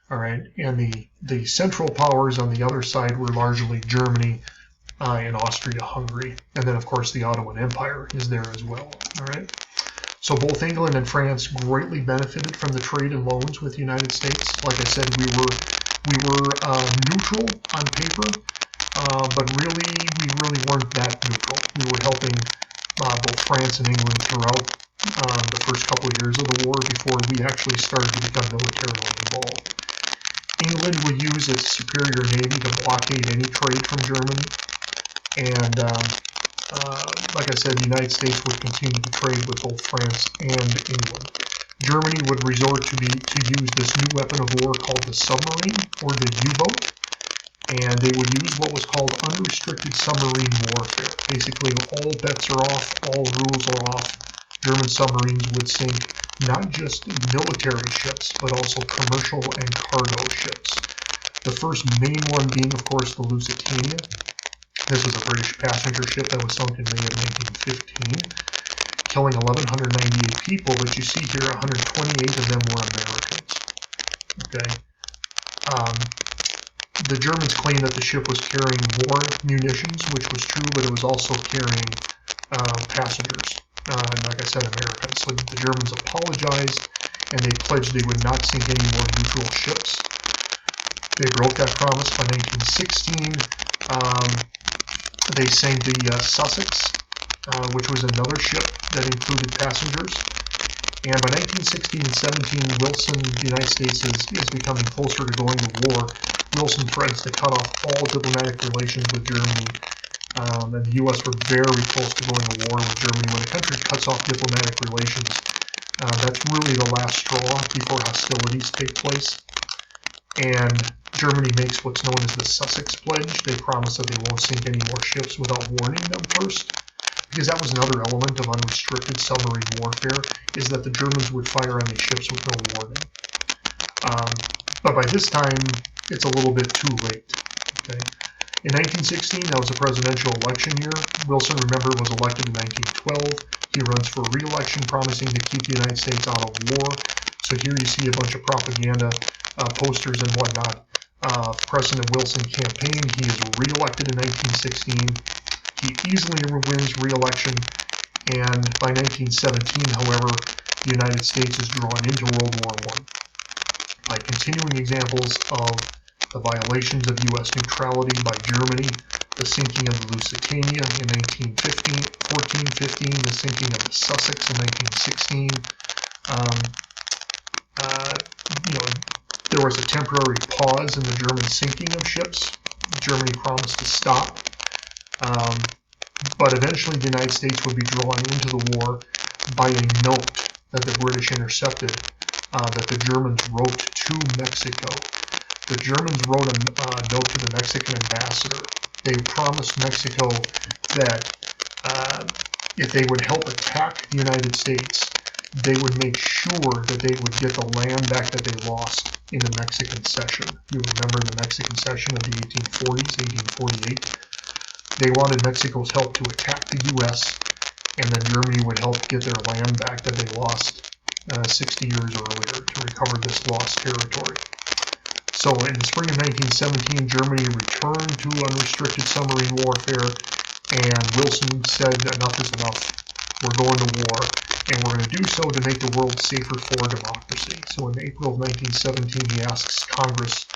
All right, and the Central Powers on the other side were largely Germany and Austria-Hungary, and then of course the Ottoman Empire is there as well. All right, so both England and France greatly benefited from the trade and loans with the United States. Like I said, we were neutral on paper, but really we really weren't that neutral. We were helping both France and England throughout the first couple of years of the war before we actually started to become militarily involved. England would use its superior navy to blockade any trade from Germany, and like I said, the United States would continue to trade with both France and England. Germany would resort to use this new weapon of war called the submarine, or the U-boat, and they would use what was called unrestricted submarine warfare. Basically, all bets are off, all rules are off. German submarines would sink not just military ships, but also commercial and cargo ships. The first main one being, of course, the Lusitania. This was a British passenger ship that was sunk in May of 1915, killing 1,198 people, but you see here 128 of them were Americans. Okay. The Germans claimed that the ship was carrying war munitions, which was true, but it was also carrying passengers. Like I said, Americans. So the Germans apologized, and they pledged they would not sink any more neutral ships. They broke that promise by 1916. They sank the Sussex, which was another ship that included passengers. And by 1916 and 17, Wilson, the United States is becoming closer to going to war. Wilson threatens to cut off all diplomatic relations with Germany. And the U.S. were very close to going to war with Germany. When a country cuts off diplomatic relations, that's really the last straw before hostilities take place. And Germany makes what's known as the Sussex Pledge. They promise that they won't sink any more ships without warning them first. Because that was another element of unrestricted submarine warfare, is that the Germans would fire on these ships with no warning. But by this time, it's a little bit too late. Okay? In 1916, that was a presidential election year. Wilson, remember, was elected in 1912. He runs for re-election, promising to keep the United States out of war. So here you see a bunch of propaganda posters and whatnot. President Wilson campaigned. He is re-elected in 1916. He easily wins re-election, and by 1917, however, the United States is drawn into World War I by continuing examples of the violations of U.S. neutrality by Germany, the sinking of the Lusitania in 14-15, the sinking of the Sussex in 1916. There was a temporary pause in the German sinking of ships. Germany promised to stop. But eventually the United States would be drawn into the war by a note that the British intercepted that the Germans wrote to Mexico. The Germans wrote a note to the Mexican ambassador. They promised Mexico that if they would help attack the United States, they would make sure that they would get the land back that they lost in the Mexican Cession. You remember the Mexican Cession of the 1840s, 1848? They wanted Mexico's help to attack the U.S., and then Germany would help get their land back that they lost 60 years earlier to recover this lost territory. So in the spring of 1917, Germany returned to unrestricted submarine warfare, and Wilson said enough is enough. We're going to war, and we're going to do so to make the world safer for democracy. So in April of 1917, he asks Congress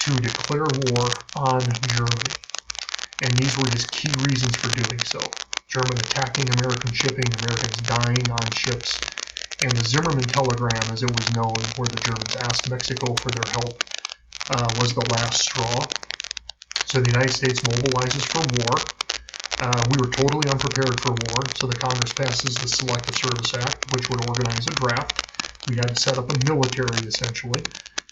to declare war on Germany. And these were his key reasons for doing so. German attacking American shipping, Americans dying on ships, and the Zimmerman telegram, as it was known, where the Germans asked Mexico for their help, was the last straw. So the United States mobilizes for war. We were totally unprepared for war, so the Congress passes the Selective Service Act, which would organize a draft. We had to set up a military, essentially.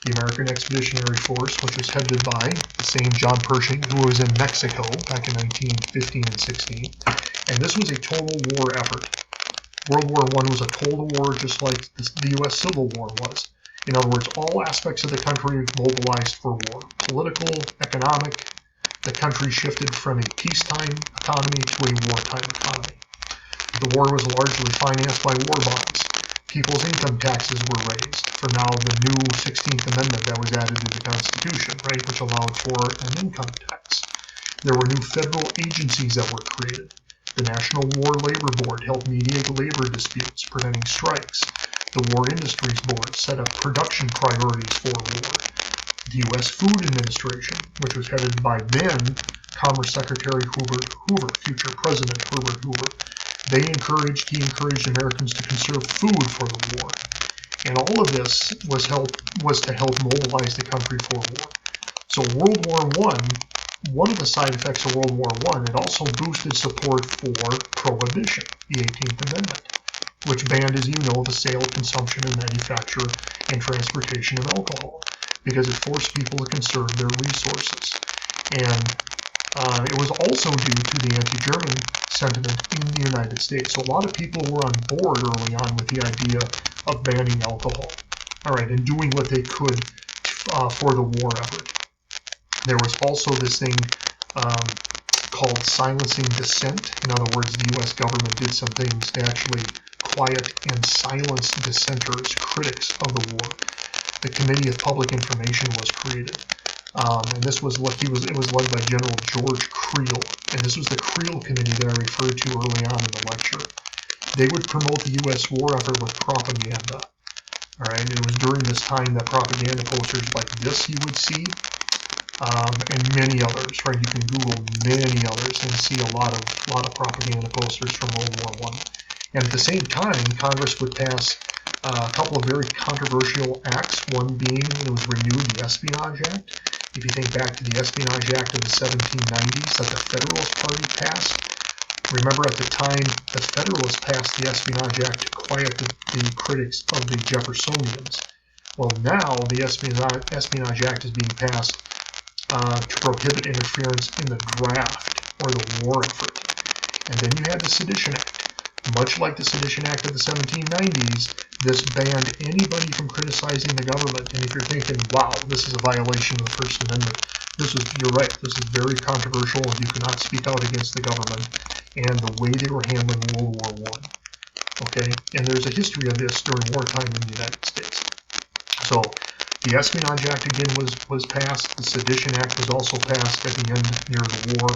The American Expeditionary Force, which was headed by the same John Pershing who was in Mexico back in 1915 and 16. And this was a total war effort. World War I was a total war just like the U.S. Civil War was. In other words, all aspects of the country mobilized for war. Political, economic. The country shifted from a peacetime economy to a wartime economy. The war was largely financed by war bonds. People's income taxes were raised for now the new 16th Amendment that was added to the Constitution, right, which allowed for an income tax. There were new federal agencies that were created. The National War Labor Board helped mediate labor disputes, preventing strikes. The War Industries Board set up production priorities for war. The U.S. Food Administration, which was headed by then Commerce Secretary Herbert Hoover, future President Herbert Hoover, he encouraged Americans to conserve food for the war. And all of this was to help mobilize the country for war. So World War I, one of the side effects of World War I, it also boosted support for prohibition, the 18th Amendment, which banned, as you know, the sale, consumption, and manufacture and transportation of alcohol, because it forced people to conserve their resources. And it was also due to the anti-German sentiment in the United States. So a lot of people were on board early on with the idea of banning alcohol, all right, and doing what they could for the war effort. There was also this thing called silencing dissent. In other words, the U.S. government did some things to actually quiet and silence dissenters, critics of the war. The Committee of Public Information was created. And this was it was led by General George Creel, and this was the Creel Committee that I referred to early on in the lecture. They would promote the U.S. war effort with propaganda. All right, and it was during this time that propaganda posters like this you would see, and many others. Right, you can Google many others and see a lot of propaganda posters from World War I. And at the same time, Congress would pass a couple of very controversial acts. One being it was renewed the Espionage Act. If you think back to the Espionage Act of the 1790s that the Federalist Party passed, remember at the time the Federalists passed the Espionage Act to quiet the critics of the Jeffersonians. Well, now the Espionage Act is being passed to prohibit interference in the draft or the war effort. And then you had the Sedition Act. Much like the Sedition Act of the 1790s, this banned anybody from criticizing the government. And if you're thinking, wow, this is a violation of the First Amendment, you're right, this is very controversial. You cannot speak out against the government and the way they were handling World War I. Okay, and there's a history of this during wartime in the United States. So the Espionage Act again was passed. The Sedition Act was also passed at the end near the war.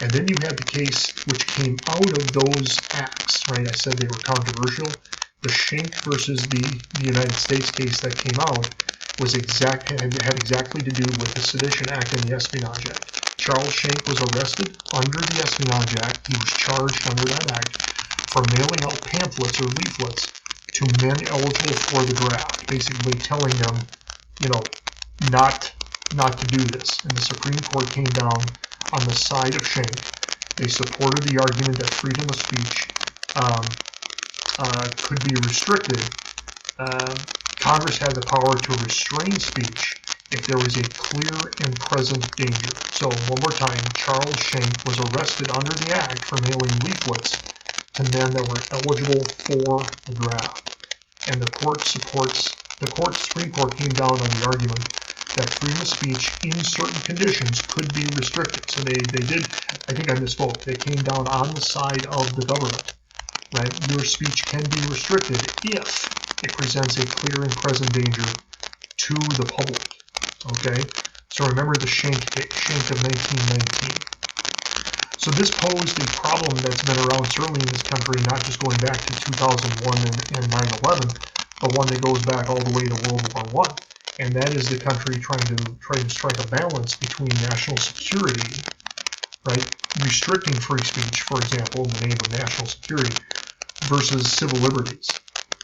And then you had the case which came out of those acts, right? I said they were controversial. The Schenck versus the United States case that came out was had exactly to do with the Sedition Act and the Espionage Act. Charles Schenck was arrested under the Espionage Act. He was charged under that act for mailing out pamphlets or leaflets to men eligible for the draft, basically telling them, not to do this. And the Supreme Court came down on the side of Schenck. They supported the argument that freedom of speech could be restricted. Congress had the power to restrain speech if there was a clear and present danger. So one more time, Charles Schenck was arrested under the act for mailing leaflets to men that were eligible for the draft. And the Supreme Court came down on the argument that freedom of speech in certain conditions could be restricted. So they did, I think I misspoke, they came down on the side of the government, right? Your speech can be restricted if it presents a clear and present danger to the public, okay? So remember the Schenck of 1919. So this posed a problem that's been around certainly in this country, not just going back to 2001 and 9/11, but one that goes back all the way to World War I. And that is the country trying to strike a balance between national security, right, restricting free speech, for example, in the name of national security, versus civil liberties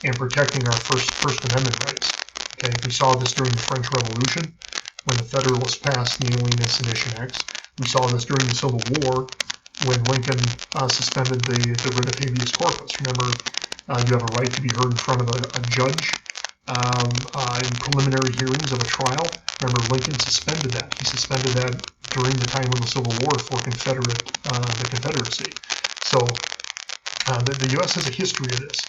and protecting our First Amendment rights. Okay, we saw this during the French Revolution when the Federalists passed the Alien and Sedition Acts. We saw this during the Civil War when Lincoln suspended the writ of habeas corpus. Remember, you have a right to be heard in front of a judge in preliminary hearings of a trial. Remember, Lincoln suspended that. He suspended that during the time of the Civil War for the Confederacy. So the U.S. has a history of this.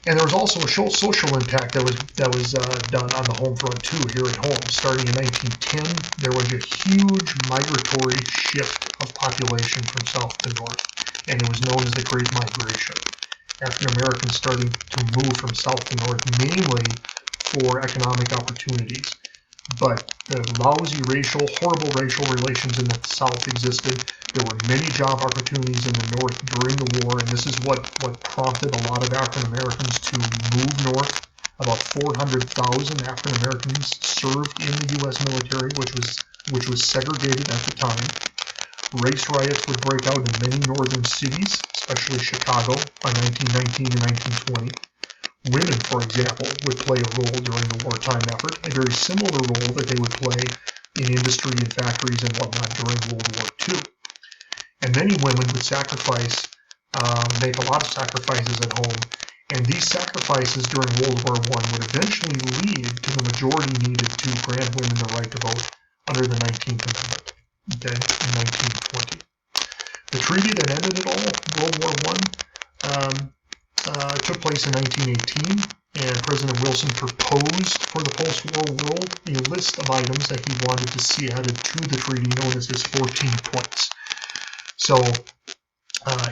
And there was also a social impact that was done on the home front too, here at home. Starting in 1910, there was a huge migratory shift of population from south to north, and it was known as the Great Migration. African Americans starting to move from south to north, mainly for economic opportunities. But the lousy horrible racial relations in the South existed. There were many job opportunities in the North during the war, and this is what prompted a lot of African Americans to move north. About 400,000 African Americans served in the U.S. military, which was segregated at the time. Race riots would break out in many northern cities, especially Chicago, by 1919 and 1920. Women, for example, would play a role during the wartime effort, a very similar role that they would play in industry and factories and whatnot during World War II. And many women would make a lot of sacrifices at home, and these sacrifices during World War I would eventually lead to the majority needed to grant women the right to vote under the 19th Amendment, okay, in 1920. The treaty that ended it all, World War I, took place in 1918, and President Wilson proposed for the post-war world a list of items that he wanted to see added to the treaty, known as his 14 points. So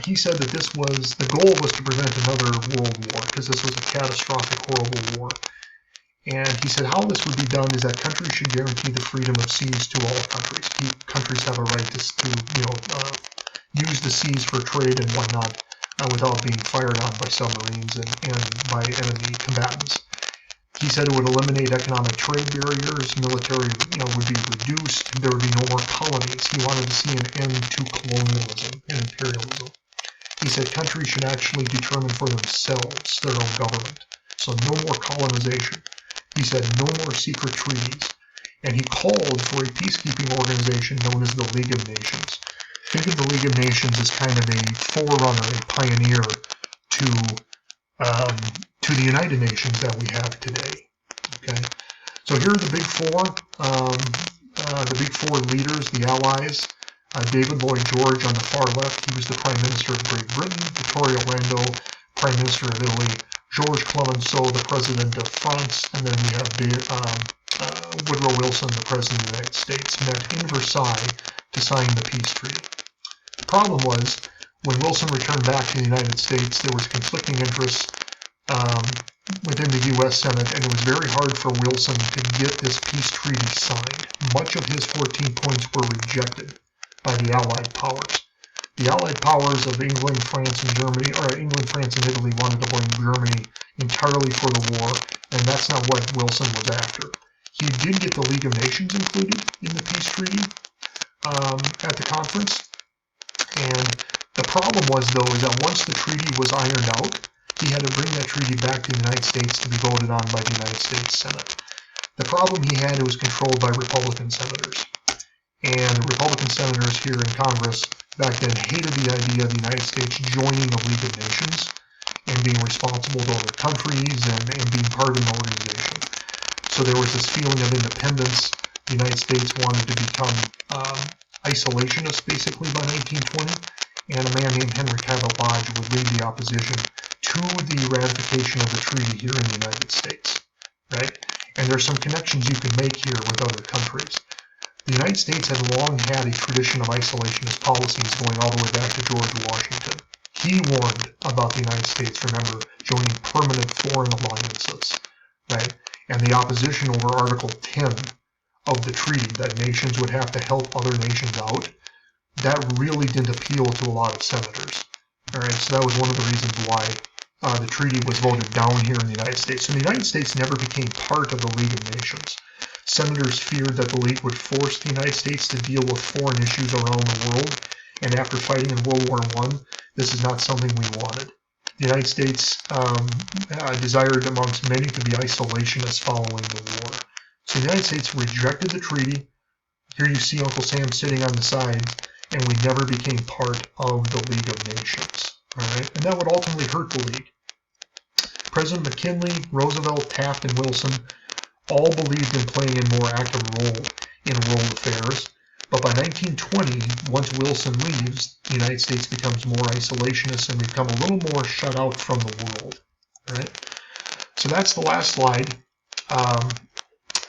he said that the goal was to prevent another world war, because this was a catastrophic, horrible war. And he said how this would be done is that countries should guarantee the freedom of seas to all countries. Countries have a right to use the seas for trade and whatnot, without being fired on by submarines and by enemy combatants. He said it would eliminate economic trade barriers, military would be reduced, there would be no more colonies. He wanted to see an end to colonialism and imperialism. He said countries should actually determine for themselves their own government. So no more colonization. He said no more secret treaties. And he called for a peacekeeping organization known as the League of Nations. Think of the League of Nations as kind of a forerunner, a pioneer to the United Nations that we have today. Okay, so here are the big four leaders, the allies. David Lloyd George on the far left, he was the Prime Minister of Great Britain. Vittorio Orlando, Prime Minister of Italy. George Clemenceau, the President of France, and then we have Woodrow Wilson, the President of the United States, met in Versailles to sign the peace treaty. The problem was, when Wilson returned back to the United States, there was conflicting interests within the U.S. Senate, and it was very hard for Wilson to get this peace treaty signed. Much of his 14 points were rejected by the Allied powers. The Allied powers of England, France, and Germany, or England, France, and Italy wanted to blame Germany entirely for the war, and that's not what Wilson was after. He did get the League of Nations included in the peace treaty at the conference, and the problem was, though, is that once the treaty was ironed out, he had to bring that treaty back to the United States to be voted on by the United States Senate. The problem he had, it was controlled by Republican senators. And Republican senators here in Congress back then hated the idea of the United States joining the League of Nations and being responsible to other countries and being part of an organization. So there was this feeling of independence. The United States wanted to become isolationist, basically, by 1920. And a man named Henry Cabot Lodge would lead the opposition to the ratification of the treaty here in the United States, right? And there's some connections you can make here with other countries. The United States had long had a tradition of isolationist policies going all the way back to George Washington. He warned about the United States, remember, joining permanent foreign alliances, right? And the opposition over Article 10 of the treaty, that nations would have to help other nations out, that really didn't appeal to a lot of senators. All right, so that was one of the reasons why the treaty was voted down here in the United States. So the United States never became part of the League of Nations. Senators feared that the League would force the United States to deal with foreign issues around the world, and after fighting in World War I, this is not something we wanted. The United States desired amongst many to be isolationists following the war. So the United States rejected the treaty. Here you see Uncle Sam sitting on the sides, and we never became part of the League of Nations. All right? And that would ultimately hurt the League. President McKinley, Roosevelt, Taft, and Wilson all believed in playing a more active role in world affairs. But by 1920, once Wilson leaves, the United States becomes more isolationist and we become a little more shut out from the world. All right? So that's the last slide.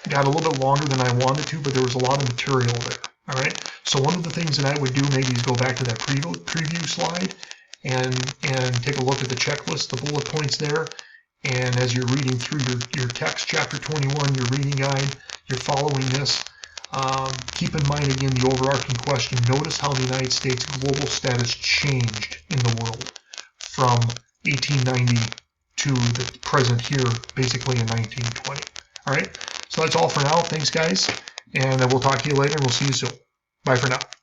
Got a little bit longer than I wanted to, but there was a lot of material there. All right. So one of the things that I would do maybe is go back to that preview slide and take a look at the checklist, the bullet points there. And as you're reading through your text, chapter 21, your reading guide, you're following this. Keep in mind again the overarching question. Notice how the United States global status changed in the world from 1890 to the present here, basically in 1920. All right. So that's all for now. Thanks, guys. And we'll talk to you later, and we'll see you soon. Bye for now.